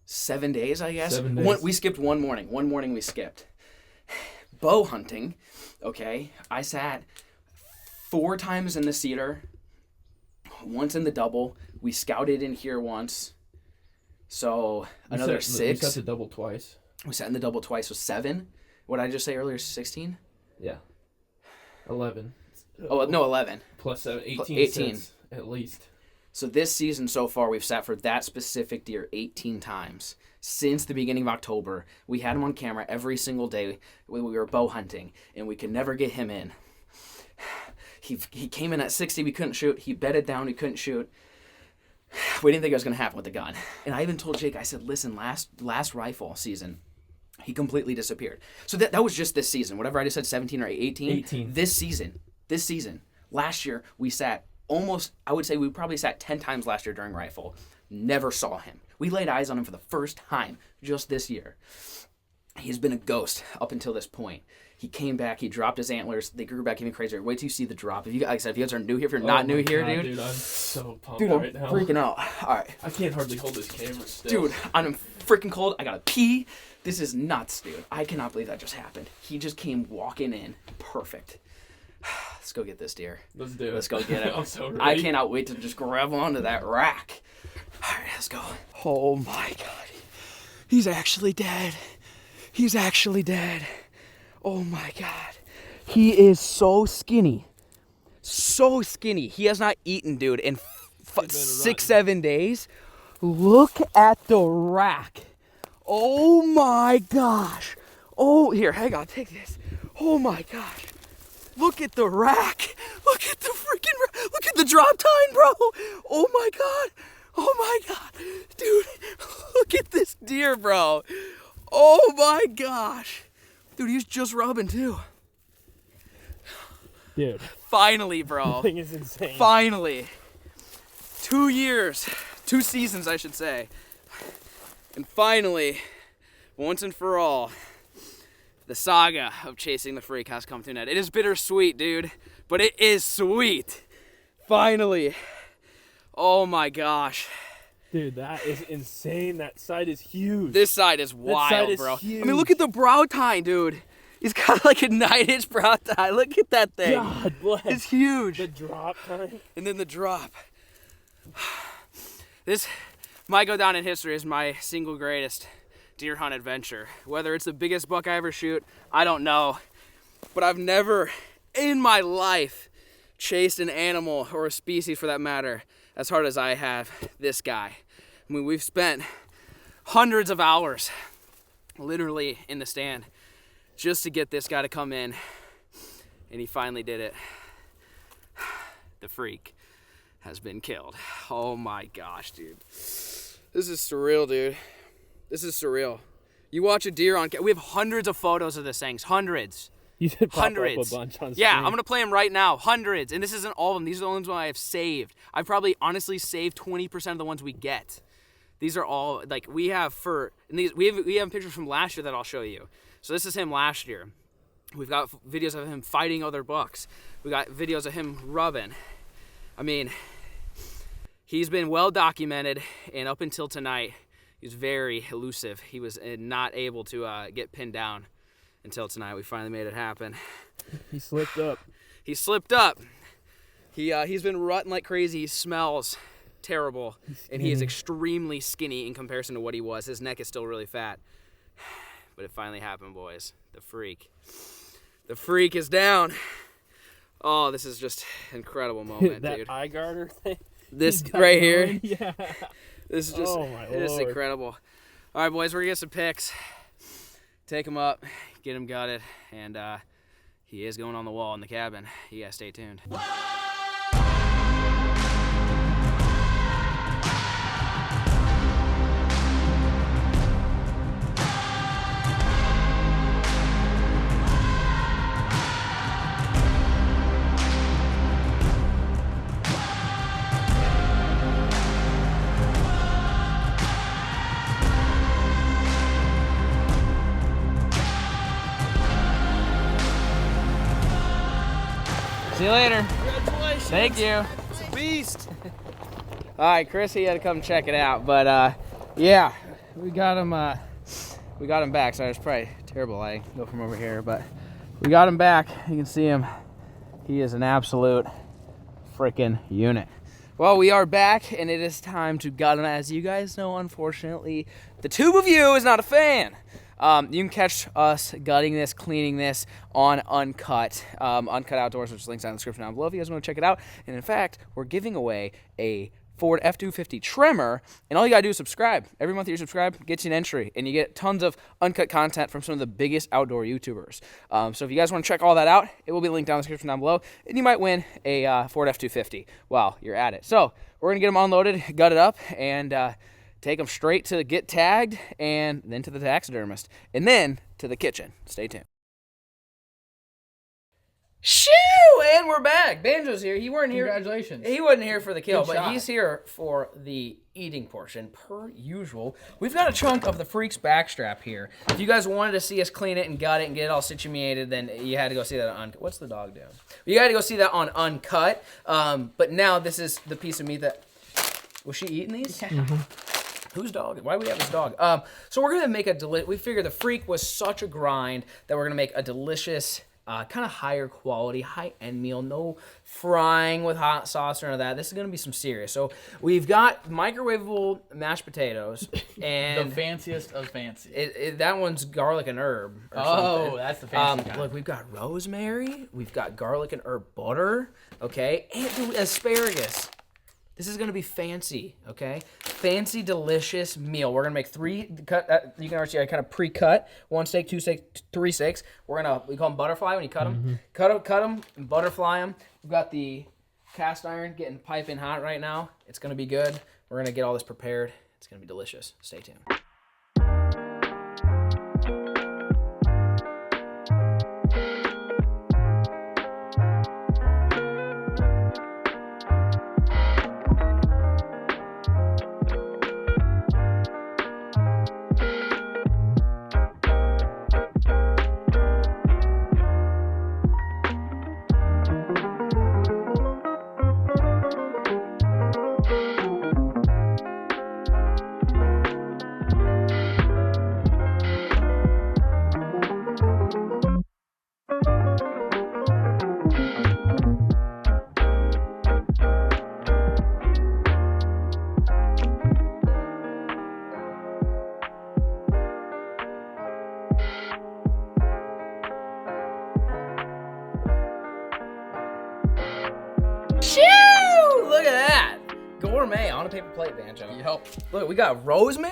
7 days, I guess. 7 days. We skipped one morning. One morning we skipped. Bow hunting, okay, I sat 4 times in the cedar, once in the double. We scouted in here once. So another 6. We sat the double twice. We sat in the double twice, so 7. What did I just say earlier? 16? Yeah. 11. Oh, no, 11. Plus 7. 18. 18. Sets, at least. So this season so far, we've sat for that specific deer 18 times. Since the beginning of October, we had him on camera every single day when we were bow hunting, and we could never get him in. He came in at 60, we couldn't shoot. He bedded down, we couldn't shoot. We didn't think it was going to happen with the gun. And I even told Jake, I said, listen, last rifle season, he completely disappeared. So that was just this season. Whatever I just said, 17 or 18. 18. This season, last year, we sat almost, I would say we probably sat 10 times last year during rifle. Never saw him. We laid eyes on him for the first time just this year. He's been a ghost up until this point. He came back. He dropped his antlers. They grew back even crazier. Wait till you see the drop. Like I said, if you guys are new here, if you're not new here, God, dude. I'm so pumped Dude, I'm right now. freaking out. All right. I can't hardly hold this camera still. Dude, I'm freaking cold. I gotta pee. This is nuts, dude. I cannot believe that just happened. He just came walking in. Perfect. Let's go get this deer. Let's do it. Let's go get it. I'm so ready. I cannot wait to just grab onto that rack. All right, let's go. Oh my God. He's actually dead. He's actually dead. Oh my God. He is so skinny. So skinny. He has not eaten, dude, in 6, 7 days. Look at the rack. Oh my gosh. Oh, here, hang on, take this. Oh my gosh. Look at the rack. Look at the freaking, look at the drop time, bro. Oh my God. Oh my God. Dude, look at this deer, bro. Oh my gosh. Dude, he's just rubbing too. Dude, Finally, bro. thing is insane. Finally. 2 years. 2 seasons, I should say. And finally, once and for all, the saga of chasing the freak has come to an end. It is bittersweet, dude, but it is sweet. Finally. Oh my gosh. Dude, that is insane. That side is huge. This side is wild, side is bro. huge. I mean, look at the brow tine, dude. He's got like a 9-inch brow tine. Look at that thing. God bless. It's huge. The drop time. And then the drop. This might go down in history as my single greatest deer hunt adventure. Whether it's the biggest buck I ever shoot, I don't know. But I've never in my life chased an animal, or a species for that matter, as hard as I have this guy. I mean, we've spent hundreds of hours, literally in the stand, just to get this guy to come in, and he finally did it. The freak has been killed. Oh my gosh, dude. This is surreal, dude. This is surreal. You watch a deer on, we have hundreds of photos of this thing, hundreds. You did pop Hundreds. up a bunch on Yeah, screen. I'm gonna play them right now. Hundreds, and this isn't all of them. These are the ones I have saved. I've probably honestly saved 20% of the ones we get. These are all like we have we have pictures from last year that I'll show you. So this is him last year. We've got videos of him fighting other bucks. We got videos of him rubbing. I mean, he's been well documented, and up until tonight, he was very elusive. He was not able to get pinned down. Until tonight, we finally made it happen. He slipped up. He slipped up. He's been rutting like crazy. He smells terrible, and he is extremely skinny in comparison to what he was. His neck is still really fat. But it finally happened, boys. The freak. The freak is down. Oh, this is just an incredible moment, that dude. eye garter thing. This right here. Yeah. This is just, Oh, my it is Lord. incredible. All right, boys, we're gonna get some pics. Take him up, get him gutted, and he is going on the wall in the cabin. You guys stay tuned. See you later. Congratulations. Thank you. It's a beast. All right, Chris, he had to come check it out, but yeah, we got him back. Sorry, it's probably terrible lighting. Go from over here, but we got him back. You can see him. He is an absolute freaking unit. Well, we are back, and it is time to gut him. As you guys know, unfortunately, the tube of you is not a fan. You can catch us gutting this, cleaning this on Uncut, Uncut Outdoors, which is linked down in the description down below if you guys want to check it out. And in fact, we're giving away a Ford F-250 trimmer, and all you gotta do is subscribe. Every month that you subscribe gets you an entry, and you get tons of uncut content from some of the biggest outdoor YouTubers. So if you guys want to check all that out, it will be linked down in the description down below, and you might win a Ford F-250 while you're at it. So we're gonna get them unloaded, gutted up, and take them straight to get tagged, and then to the taxidermist, and then to the kitchen. Stay tuned. Shoo! And we're back. Banjo's here. He weren't here. Congratulations. He wasn't here for the kill, Good but shot. he's here for the eating portion, per usual. We've got a chunk of the Freak's backstrap here. If you guys wanted to see us clean it and gut it and get it all situated, then you had to go see that on Uncut. What's the dog doing? You had to go see that on Uncut. But now this is the piece of meat that... Was she eating these? Yeah. Whose dog? Why do we have this dog? So we're gonna make we figured the Freak was such a grind that we're gonna make a delicious, kind of higher quality, high-end meal. No frying with hot sauce or none of that. This is gonna be some serious. So we've got microwavable mashed potatoes and The fanciest of fancy. that one's garlic and herb. Or something. That's the fancy kind. Look, we've got rosemary. We've got garlic and herb butter. Okay, and dude, asparagus. This is gonna be fancy, okay? Fancy, delicious meal. We're gonna make three cut. You can already see I kind of pre-cut 1 steak, 2 steak, 3 steaks. We call them butterfly when you cut them. Cut them, and butterfly them. We've got the cast iron getting piping hot right now. It's gonna be good. We're gonna get all this prepared. It's gonna be delicious. Stay tuned. Shoo! Look at that. Gourmet on a paper plate, Banjo. Yep. Look, we got rosemary,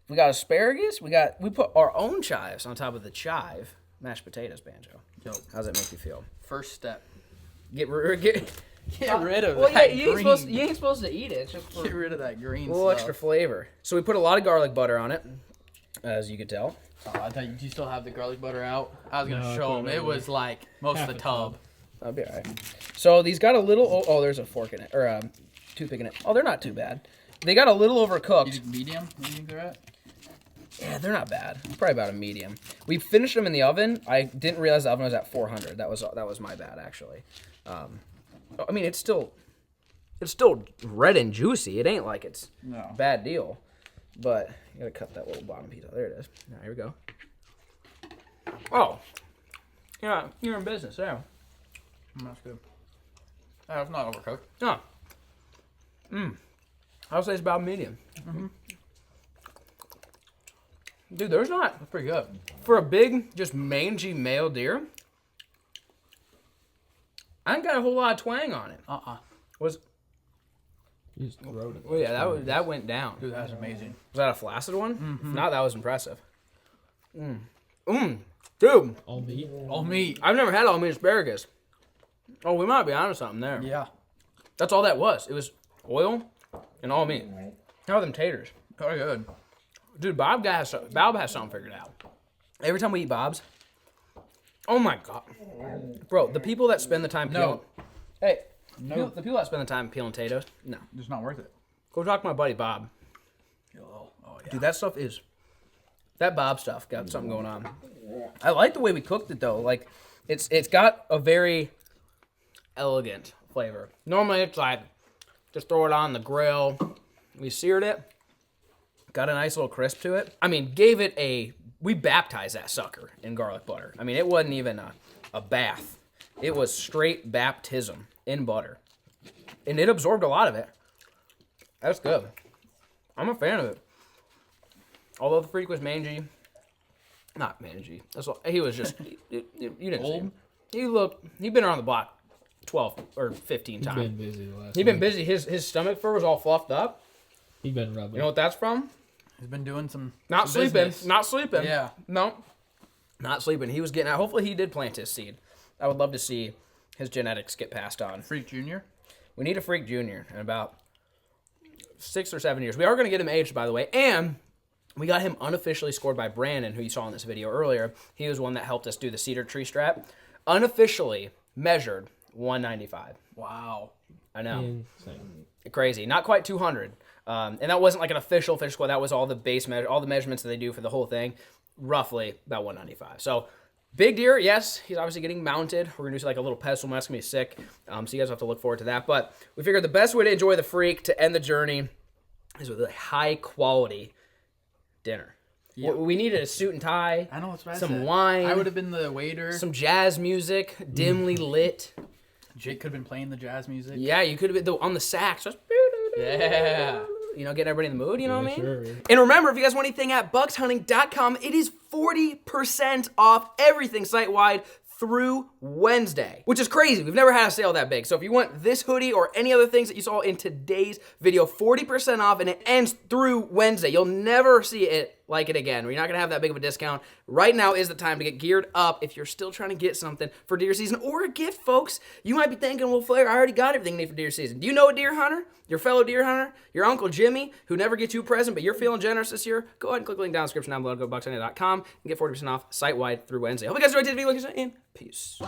We got asparagus. We put our own chives on top of the chive mashed potatoes, Banjo. Yo, How's that make you feel? first step. Get Get rid of well, that yeah, you green. ain't supposed to eat it. It's just for Get rid of that green a little stuff. extra flavor. So we put a lot of garlic butter on it, as you could tell. Oh, I thought you still have the garlic butter out. I was gonna No, I show put them. it It over was like most Half of the a tub. tub. That'll be all right. So these got a little. Oh, there's a fork in it, or a toothpick in it. Oh, they're not too bad. They got a little You overcooked. think medium? What do you think they're at? Yeah, they're not bad. Probably about a medium. We finished them in the oven. I didn't realize the oven was at 400. That was my bad, actually. I mean, it's still red and juicy. It ain't like it's No. bad deal. But you gotta cut that little bottom piece out. There it is. Now, here we go. Oh, yeah, you're in business there. That's good. It's not overcooked. No. I would say it's about medium. Dude, there's not, That's pretty good. for a big, just mangy male deer, I ain't got a whole lot of twang on it. Was You just wrote it. Oh yeah, that went down. Dude, that's amazing. Was that a flaccid one? If not, that was impressive. Dude, All meat. All meat. I've never had all meat asparagus. Oh, we might be onto something there. Yeah. That's all that was. It was oil and all meat. How are them taters? Very good. Dude, Bob has something figured out. Every time we eat Bob's, oh my god, bro, the people that spend the time peeling, the people that spend the time peeling potatoes, no, It's not worth it. go talk to my buddy Bob. Oh, yeah. Dude, that Bob stuff got something going on. I like the way we cooked it though. Like, it's got a very elegant flavor. Normally it's like, just throw it on the grill. We seared it. Got a nice little crisp to it. I mean, we baptized that sucker in garlic butter. I mean, it wasn't even a bath. It was straight baptism in butter. And it absorbed a lot of it. That's good. I'm a fan of it. Although the freak was mangy. Not mangy. He was just, you didn't see him. He'd been around the block 12 or 15 He's times. been busy the last He'd been week. busy. His stomach fur was all fluffed up. He's been rubbing. You know what that's from? He's been doing some Not some sleeping. business. Not sleeping. Yeah. No. Not sleeping. He was getting out. Hopefully he did plant his seed. I would love to see his genetics get passed on. Freak Junior. We need a Freak Junior in about 6 or 7 years. We are going to get him aged, by the way. And we got him unofficially scored by Brandon, who you saw in this video earlier. He was one that helped us do the cedar tree strap. Unofficially measured 195. Wow. I know. Insane. Crazy. Not quite 200. And that wasn't like an official fish squad. That was all the base measure, all the measurements that they do for the whole thing. Roughly about 195. So big deer, yes, he's obviously getting mounted. We're gonna do like a little pedestal. That's gonna be sick. So you guys have to look forward to that. But we figured the best way to enjoy the freak to end the journey is with a high quality dinner. Yeah. We needed a suit and tie. I know what's right. Some wine. I would have been the waiter. Some jazz music, dimly lit. Jake could have been playing the jazz music. Yeah, you could have been on the sax. Just Yeah. you know, getting everybody in the mood, you know what I mean? Sure. And remember, if you guys want anything at buckshunting.com, it is 40% off everything site-wide through Wednesday, which is crazy. We've never had a sale that big. So if you want this hoodie or any other things that you saw in today's video, 40% off, and it ends through Wednesday. You'll never see it like it again. You're not gonna have that big of a discount. Right now is the time to get geared up if you're still trying to get something for deer season or a gift, folks. You might be thinking, well, Flair, I already got everything I need for deer season. Do you know a deer hunter? Your fellow deer hunter? Your Uncle Jimmy, who never gets you a present, but you're feeling generous this year? Go ahead and click the link down in the description down below. Go to buckshunting.com and get 40% off site-wide through Wednesday. Hope you guys enjoyed today's video. Like I said, and peace.